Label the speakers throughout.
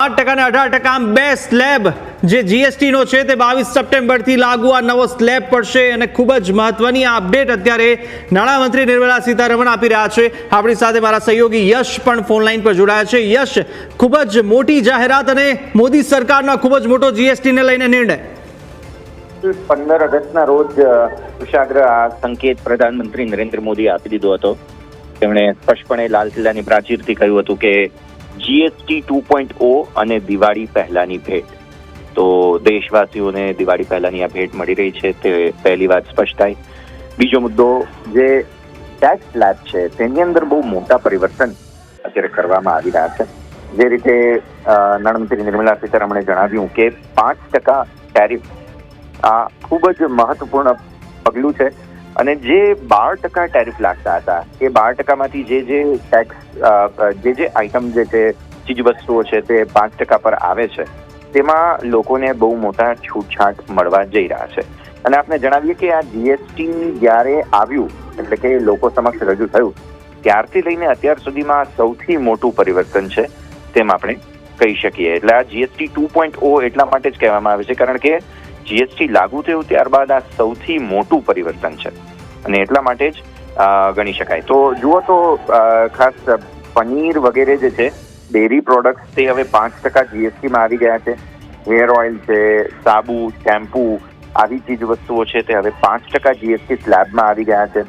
Speaker 1: 18% અને 18% આમ બે સ્લેબ જે જીએસટી નો છે તે 22 સપ્ટેમ્બરથી લાગુ આ નવો સ્લેબ પડશે અને ખૂબ જ મહત્વની આ અપડેટ અત્યારે નાણામંત્રી નિર્મલા સીતારમણ આપી રહ્યા છે। આપણી સાથે મારા સહયોગી યશ પણ ફોન લાઈન પર જોડાયા છે। યશ, ખૂબ જ મોટી જાહેરાત અને મોદી સરકારનો ખૂબ જ મોટો જીએસટી ને લઈને નિર્ણય।
Speaker 2: 15 ઓગસ્ટના રોજ કુશાગ્ર આ સંકેત પ્રધાનમંત્રી નરેન્દ્ર મોદી આપી દીધો હતો। તેમણે સ્પષ્ટપણે લાલ કિલ્લાની પ્રાચીરથી કહ્યું હતું કે જીએસટી 2.0 અને દિવાળી પહેલાની ભેટ। તો દેશવાસીઓને દિવાળી પહેલાની આ ભેટ મળી રહી છે તે પહેલી વાત સ્પષ્ટ થાય। બીજો મુદ્દો, જે ટેક્સ સ્લેબ છે તેની અંદર બહુ મોટા પરિવર્તન અત્યારે કરવામાં આવી રહ્યા છે। જે રીતે નાણામંત્રી નિર્મલા સીતારમણે જણાવ્યું કે 5% ટેરિફ આ ખૂબ જ મહત્વપૂર્ણ પગલું છે અને જે 12% ટેરિફ લાગતા હતા એ 12%માંથી જે ટેક્સ જે આઇટમ જે છે ચીજવસ્તુઓ છે તે 5% પર આવે છે તેમાં લોકોને બહુ મોટા છૂટછાટ મળવા જઈ રહ્યા છે। અને આપણે જણાવીએ કે આ જીએસટી જ્યારે આવ્યું એટલે કે લોકો સમક્ષ રજૂ થયું ત્યારથી લઈને અત્યાર સુધીમાં સૌથી મોટું પરિવર્તન છે તેમ આપણે કહી શકીએ। એટલે આ જીએસટી 2.0 એટલા માટે જ કહેવામાં આવે છે કારણ કે જીએસટી લાગુ થયું ત્યારબાદ આ સૌથી મોટું પરિવર્તન છે અને એટલા માટે જ ગણી શકાય। તો જુઓ તો ખાસ પનીર વગેરે જે છે ડેરી પ્રોડક્ટ્સ તે હવે 5% જીએસટીમાં આવી ગયા છે। હેર ઓઇલ છે, સાબુ, શેમ્પૂ આવી ચીજ વસ્તુઓ છે તે હવે 5% જીએસટી સ્લેબમાં આવી ગયા છે।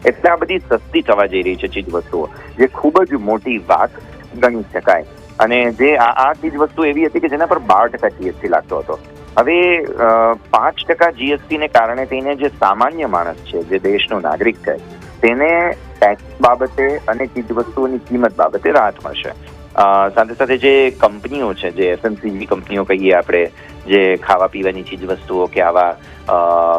Speaker 2: એટલે આ બધી સસ્તી થવા જઈ રહી છે ચીજ વસ્તુઓ, જે ખૂબ જ મોટી વાત ગણી શકાય। અને જે આ ચીજ વસ્તુ એવી હતી કે જેના પર 12% જીએસટી લાગતો હતો, હવે 5% જીએસટી ને કારણે તેને જે સામાન્ય માણસ છે, જે દેશનો નાગરિક છે, તેને ટેક્સ બાબતે અને ચીજ વસ્તુઓની કિંમત બાબતે રાહત મળશે। સાથે સાથે જે કંપનીઓ છે, જે એફએમસીજી કંપનીઓ કહીએ આપણે, જે ખાવા પીવાની ચીજ વસ્તુઓ કે આવા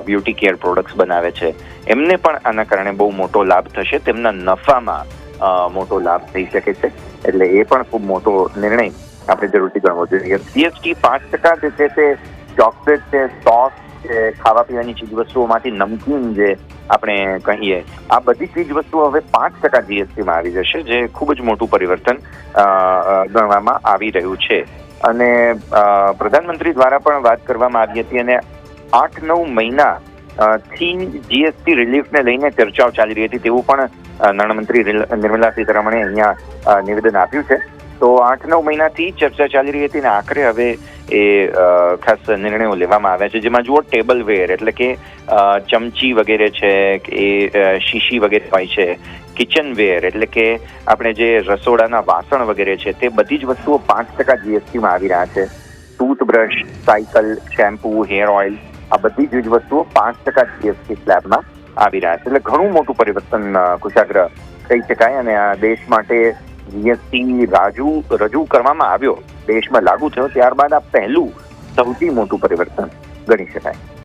Speaker 2: બ્યુટી કેર પ્રોડક્ટ્સ બનાવે છે, એમને પણ આના કારણે બહુ મોટો લાભ થશે। તેમના નફામાં મોટો લાભ થઈ શકે છે। એટલે એ પણ ખૂબ મોટો નિર્ણય આપણે જરૂરથી ગણવો જોઈએ। જીએસટી 5% જે છે તે ચોકલેટ છે, સોસ છે, ખાવા પીવાની ચીજ વસ્તુઓમાંથી નમકીન જે આપણે કહીએ, આ બધી ચીજ વસ્તુઓ હવે 5% જીએસટીમાં આવી જશે, જે ખૂબ જ મોટું પરિવર્તન ગણવામાં આવી રહ્યું છે। અને પ્રધાનમંત્રી દ્વારા પણ વાત કરવામાં આવી હતી અને 8-9 મહિના થી જીએસટી રિલીફને લઈને ચર્ચાઓ ચાલી રહી હતી તેવું પણ નાણામંત્રી નિર્મલા સીતારમણે અહીંયા નિવેદન આપ્યું છે। તો 8-9 મહિનાથી ચર્ચા ચાલી રહી હતી અને આખરે હવે એ ખાસ નિર્ણયો લેવામાં આવ્યા છે, જેમાં જુઓ ટેબલવેર એટલે કે ચમચી વગેરે છે, એ શીશી વગેરે હોય છે, કિચનવેર એટલે કે આપણે જે રસોડાના વાસણ વગેરે છે તે બધી જ વસ્તુઓ 5% જીએસટીમાં આવી રહ્યા છે। Toothbrush, cycle, shampoo, hair oil આ બધી જ વસ્તુઓ 5% જીએસટી સ્લેબમાં આવી રહ્યા છે। એટલે ઘણું મોટું પરિવર્તન કુશાગ્ર કહી શકાય અને આ દેશ માટે જીએસટી રજૂ કરવામાં આવ્યો, દેશમાં લાગુ થયો ત્યારબાદ આ પહેલું સૌથી મોટું પરિવર્તન ગણી શકાય।